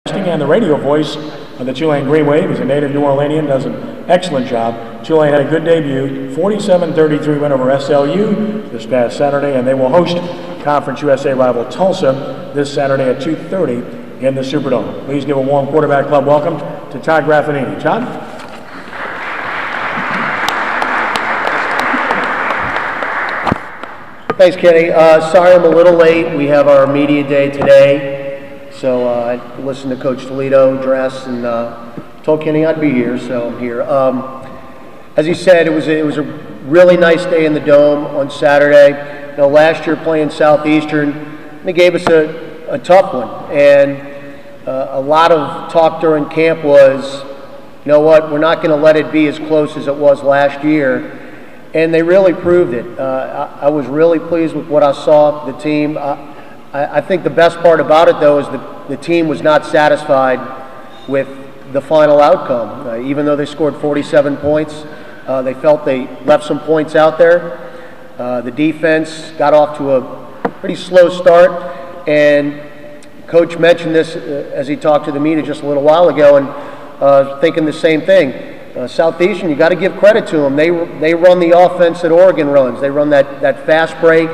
And the radio voice of the Tulane Green Wave. He's a native New Orleanian, does an excellent job. Tulane had a good debut, 47-33 win over SLU this past Saturday, and they will host Conference USA rival Tulsa this Saturday at 2:30 in the Superdome. Please give a warm quarterback club welcome to Todd Graffagnini. Todd? Thanks, Kenny. Sorry I'm a little late. We have our media day today. So I listened to Coach Toledo dress and told Kenny I'd be here, so I'm here. As he said, it was a really nice day in the Dome on Saturday. You know, last year playing Southeastern, they gave us a tough one, and a lot of talk during camp was, you know what, we're not going to let it be as close as it was last year, and they really proved it. I was really pleased with what I saw the team. I think the best part about it, though, is the team was not satisfied with the final outcome. Even though they scored 47 points, they felt they left some points out there. The defense got off to a pretty slow start, and Coach mentioned this as he talked to the media just a little while ago, and thinking the same thing. Southeastern, you got to give credit to them. They run the offense that Oregon runs. They run that fast break,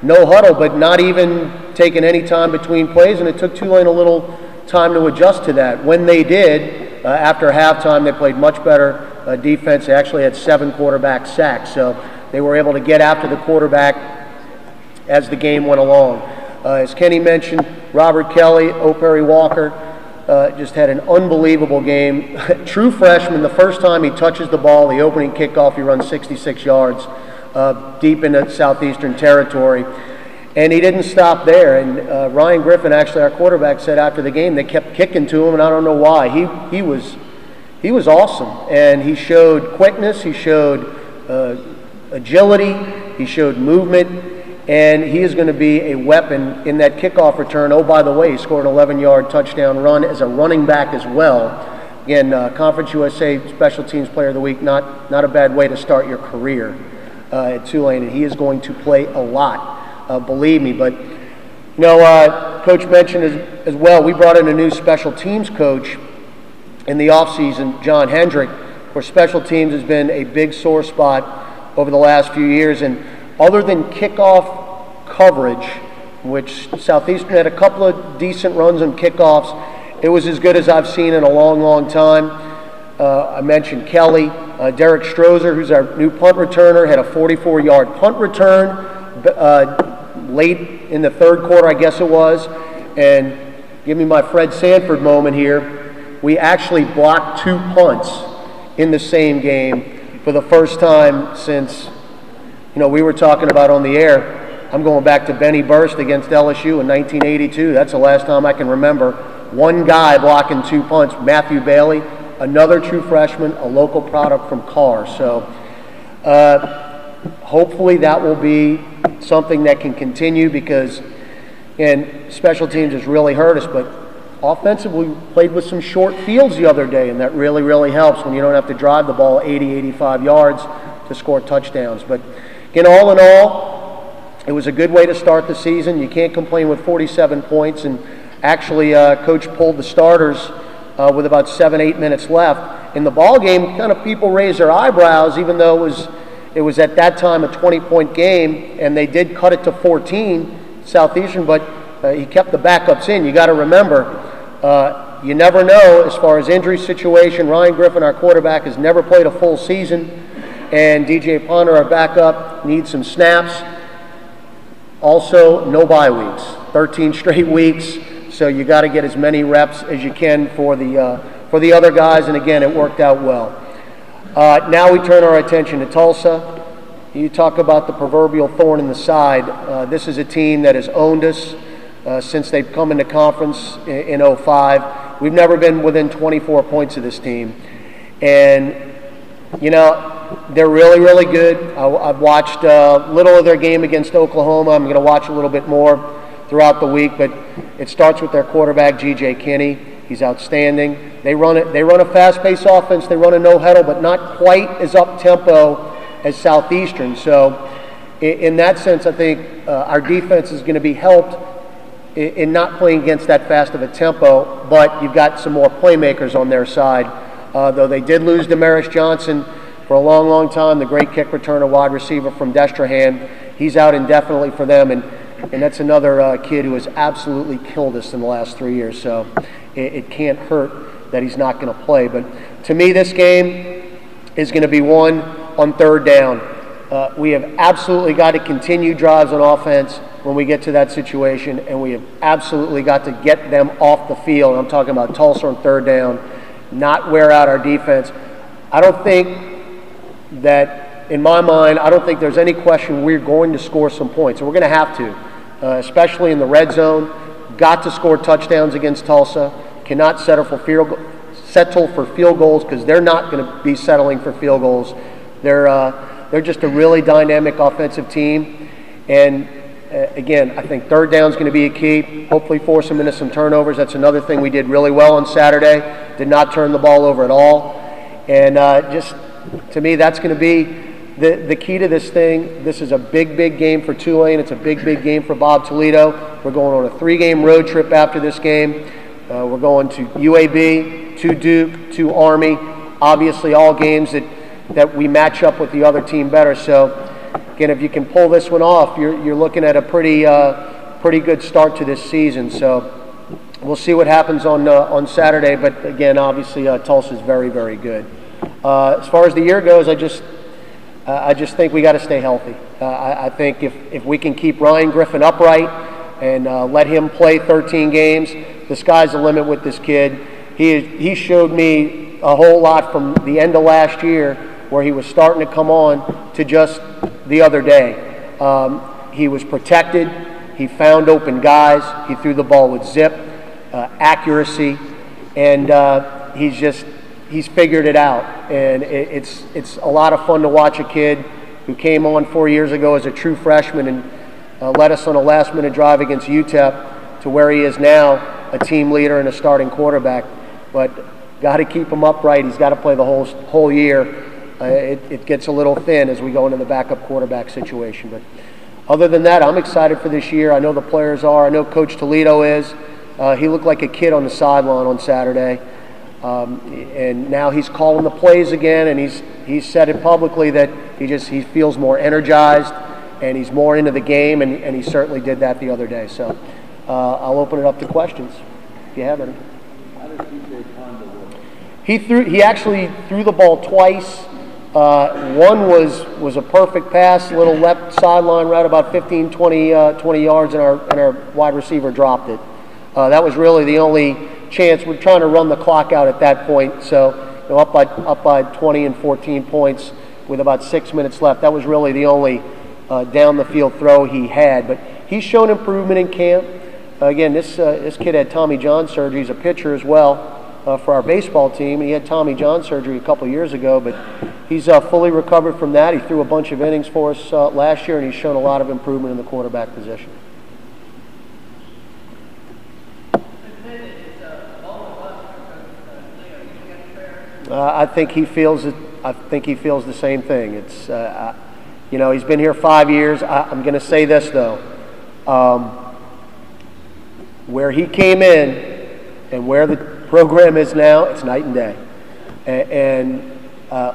no huddle, but not even taking any time between plays, and it took Tulane a little time to adjust to that. When they did, after halftime, they played much better defense. They actually had 7 quarterback sacks, so they were able to get after the quarterback as the game went along. As Kenny mentioned, Robert Kelly, O'Perry Walker, just had an unbelievable game. True freshman, the first time he touches the ball, the opening kickoff, he runs 66 yards. Deep into Southeastern territory, and he didn't stop there. And Ryan Griffin, actually our quarterback, said after the game they kept kicking to him, and I don't know why. He was awesome, and he showed quickness, he showed agility, he showed movement, and he is going to be a weapon in that kickoff return. Oh, by the way, he scored an 11-yard touchdown run as a running back as well. Again, Conference USA Special Teams Player of the Week, not a bad way to start your career at Tulane, and he is going to play a lot, believe me. But, you know, Coach mentioned as well, we brought in a new special teams coach in the offseason, John Hendrick, where special teams has been a big sore spot over the last few years. And other than kickoff coverage, which Southeastern had a couple of decent runs on kickoffs, it was as good as I've seen in a long, long time. I mentioned Kelly. Derek Strozer, who's our new punt returner, had a 44-yard punt return late in the third quarter, I guess it was. And give me my Fred Sanford moment here. We actually blocked 2 punts in the same game for the first time since, you know, we were talking about on the air. I'm going back to Benny Burst against LSU in 1982. That's the last time I can remember one guy blocking 2 punts. Matthew Bailey, another true freshman, a local product from Carr. So hopefully that will be something that can continue, because, and special teams has really hurt us, but offensively we played with some short fields the other day, and that really, really helps when you don't have to drive the ball 80, 85 yards to score touchdowns. But again, all in all, it was a good way to start the season. You can't complain with 47 points, and actually Coach pulled the starters with about 7-8 minutes left in the ball game. Kind of people raised their eyebrows, even though it was at that time a 20-point game, and they did cut it to 14 Southeastern, but he kept the backups in. You got to remember, you never know as far as injury situation. Ryan Griffin, our quarterback, has never played a full season, and DJ Ponder, our backup, needs some snaps. Also, no bye weeks, 13 straight weeks. So you got to get as many reps as you can for the other guys, and again, it worked out well. Now we turn our attention to Tulsa. You talk about the proverbial thorn in the side. This is a team that has owned us since they've come into conference in 05. We've never been within 24 points of this team, and you know, they're really, really good. I've watched little of their game against Oklahoma. I'm going to watch a little bit more throughout the week, but it starts with their quarterback, G.J. Kinney. He's outstanding. They run a fast-paced offense. They run a no-huddle, but not quite as up-tempo as Southeastern. So in that sense, I think our defense is going to be helped in not playing against that fast of a tempo, but you've got some more playmakers on their side. Though they did lose Damaris Johnson for a long, long time, the great kick returner wide receiver from Destrehan. He's out indefinitely for them, and that's another kid who has absolutely killed us in the last 3 years. So it can't hurt that he's not going to play. But to me, this game is going to be won on third down. We have absolutely got to continue drives on offense when we get to that situation, and we have absolutely got to get them off the field. I'm talking about Tulsa on third down, not wear out our defense. I don't think that, in my mind, I don't think there's any question we're going to score some points. And we're going to have to, especially in the red zone. Got to score touchdowns against Tulsa. Cannot settle for field goals because they're not going to be settling for field goals. They're just a really dynamic offensive team. And again, I think third down is going to be a key. Hopefully force them into some turnovers. That's another thing we did really well on Saturday. Did not turn the ball over at all. And just to me, that's going to be the key to this thing. This is a big, big game for Tulane. It's a big, big game for Bob Toledo. We're going on a 3-game road trip after this game. We're going to UAB, to Duke, to Army. Obviously, all games that we match up with the other team better. So, again, if you can pull this one off, you're looking at a pretty good start to this season. So, we'll see what happens on Saturday. But again, obviously, Tulsa's very, very good. As far as the year goes, I just think we got to stay healthy. I think if we can keep Ryan Griffin upright and let him play 13 games, the sky's the limit with this kid. He showed me a whole lot from the end of last year, where he was starting to come on, to just the other day. He was protected. He found open guys. He threw the ball with zip, accuracy, and he's figured it out. And it's a lot of fun to watch a kid who came on 4 years ago as a true freshman and led us on a last-minute drive against UTEP to where he is now, a team leader and a starting quarterback. But got to keep him upright. He's got to play the whole year. It gets a little thin as we go into the backup quarterback situation. But other than that, I'm excited for this year. I know the players are. I know Coach Toledo is. He looked like a kid on the sideline on Saturday. And now he's calling the plays again, and he's said it publicly that he feels more energized and he's more into the game, and he certainly did that the other day. So I'll open it up to questions if you have any. How does DJ Conda look? He actually threw the ball twice. One was a perfect pass, little left sideline route, about 15, 20 yards, and our wide receiver dropped it. That was really the only chance. We're trying to run the clock out at that point, so up by 20 and 14 points with about 6 minutes left. That was really the only down the field throw he had. But he's shown improvement in camp. Again, this kid had Tommy John surgery. He's a pitcher as well for our baseball team. He had Tommy John surgery a couple years ago, but he's fully recovered from that. He threw a bunch of innings for us last year, and he's shown a lot of improvement in the quarterback position. I think he feels it. I think he feels the same thing. It's he's been here 5 years. I'm going to say this though, where he came in and where the program is now, it's night and day. And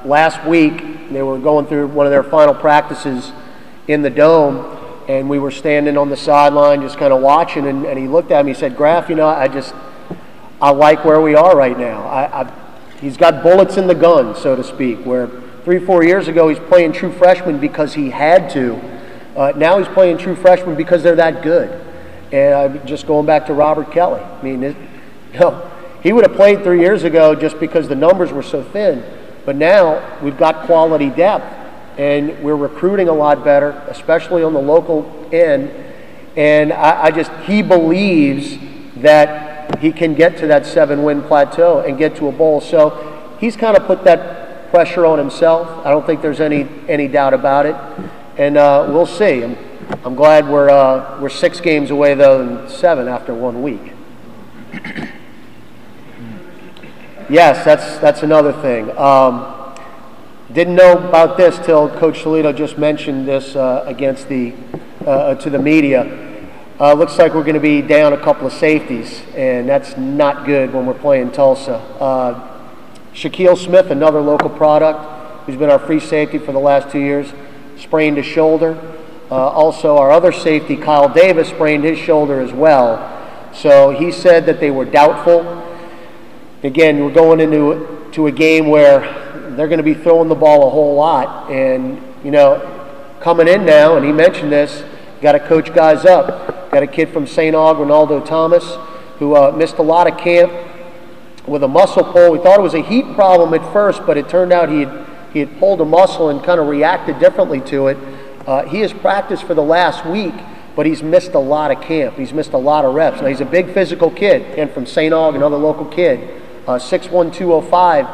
last week they were going through one of their final practices in the dome, and we were standing on the sideline just kind of watching. And he looked at me. He said, "Graff, I like where we are right now. He's got bullets in the gun, so to speak, where 3-4 years ago he's playing true freshman because he had to. Now he's playing true freshman because they're that good. And just going back to Robert Kelly, I mean, he would have played 3 years ago just because the numbers were so thin. But now we've got quality depth, and we're recruiting a lot better, especially on the local end. And he believes that he can get to that 7-win plateau and get to a bowl. So he's kind of put that pressure on himself. I don't think there's any doubt about it. And we'll see. I'm glad we're 6 games away though, and 7 after 1 week. Yes, that's another thing. Didn't know about this till Coach Toledo just mentioned this against to the media. Looks like we're going to be down a couple of safeties, and that's not good when we're playing Tulsa. Shaquille Smith, another local product, who's been our free safety for the last 2 years, sprained his shoulder. Also, our other safety, Kyle Davis, sprained his shoulder as well. So he said that they were doubtful. Again, we're going into a game where they're going to be throwing the ball a whole lot. And, you know, coming in now, and he mentioned this, got to coach guys up. Got a kid from St. Aug, Ronaldo Thomas, who missed a lot of camp with a muscle pull. We thought it was a heat problem at first, but it turned out he had pulled a muscle and kind of reacted differently to it. He has practiced for the last week, but he's missed a lot of camp. He's missed a lot of reps. Now, he's a big physical kid, and from St. Aug, another local kid, 6'1", 205.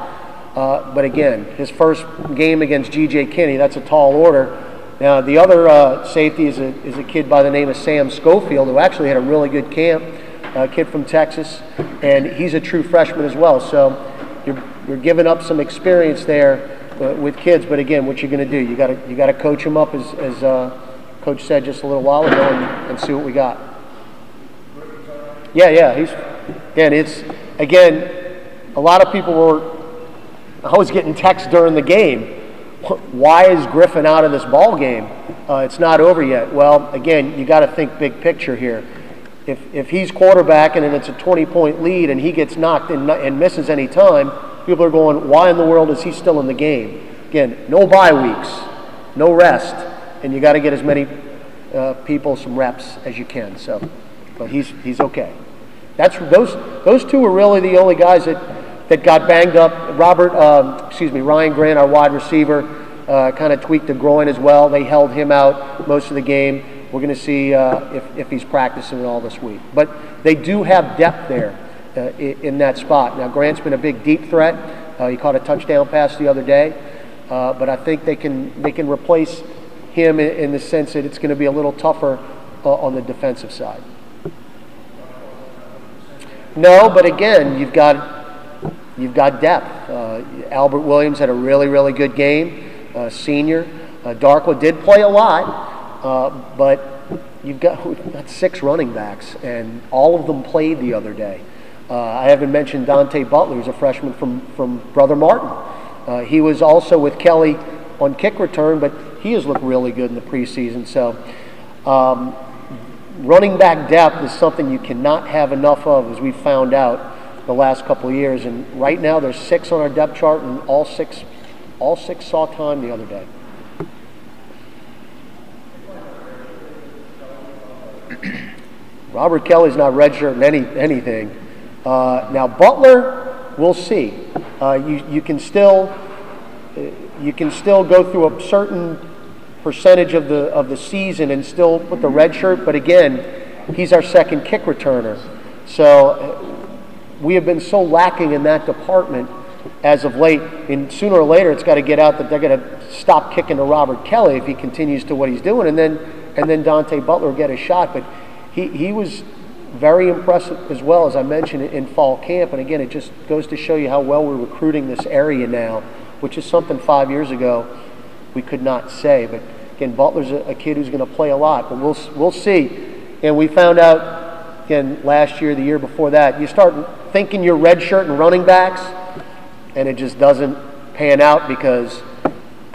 But again, his first game against G.J. Kinney, that's a tall order. Now, the other safety is a kid by the name of Sam Schofield, who actually had a really good camp, a kid from Texas, and he's a true freshman as well. So you're giving up some experience there with kids, but again, what you're going to do, you got to coach them up, as Coach said just a little while ago, and see what we got. Yeah, again, a lot of people were always getting texts during the game. Why is Griffin out of this ball game? It's not over yet. Well, again, you got to think big picture here. If he's quarterbacking and it's a 20-point lead and he gets knocked and misses any time, people are going, why in the world is he still in the game? Again, no bye weeks, no rest, and you got to get as many people some reps as you can. So, but he's okay. Those two were really the only guys that got banged up. Ryan Grant, our wide receiver, kind of tweaked a groin as well. They held him out most of the game. We're going to see if he's practicing at all this week. But they do have depth there in that spot. Now, Grant's been a big deep threat. He caught a touchdown pass the other day. But I think they can replace him in the sense that it's going to be a little tougher on the defensive side. No, but again, you've got depth. Albert Williams had a really, really good game, senior. Darkwa did play a lot, but we've got 6 running backs, and all of them played the other day. I haven't mentioned Dante Butler, who's a freshman from Brother Martin. He was also with Kelly on kick return, but he has looked really good in the preseason. So running back depth is something you cannot have enough of, as we've found out the last couple of years. And right now there's 6 on our depth chart, and all six saw time the other day. Robert Kelly's not redshirting anything. Now Butler, we'll see. You can still go through a certain percentage of the season and still put the red shirt, but again, he's our second kick returner. So we have been so lacking in that department as of late, and sooner or later it's got to get out that they're going to stop kicking to Robert Kelly if he continues to what he's doing, and then Dante Butler will get a shot. But he was very impressive as well, as I mentioned, in fall camp. And again, it just goes to show you how well we're recruiting this area now, which is something 5 years ago we could not say. But again, Butler's a kid who's going to play a lot, but we'll see. And we found out, again, last year, the year before that, you start thinking you're redshirt and running backs, and it just doesn't pan out because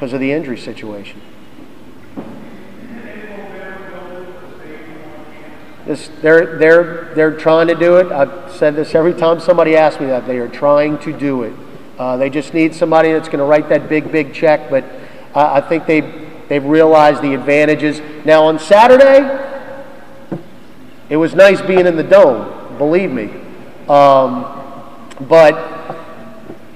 of the injury situation. They're trying to do it. I've said this every time somebody asks me that. They are trying to do it. They just need somebody that's going to write that big check. But I think they've realized the advantages. Now on Saturday, it was nice being in the dome. Believe me. But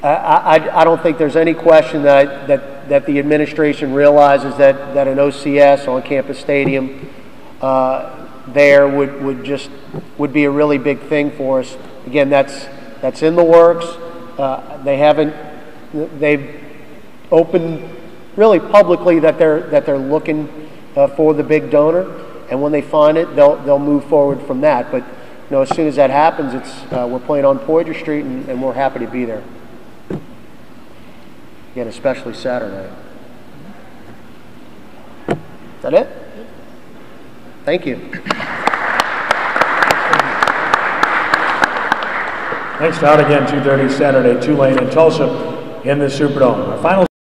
I don't think there's any question that the administration realizes that an OCS on campus stadium there would be a really big thing for us. Again, that's in the works. They've opened really publicly that they're looking for the big donor, and when they find it, they'll move forward from that. But as soon as that happens, we're playing on Poydras Street, and we're happy to be there. Again, especially Saturday. Is that it? Thank you. Thanks, Todd. Again, 2:30 Saturday, Tulane and Tulsa in the Superdome. Our final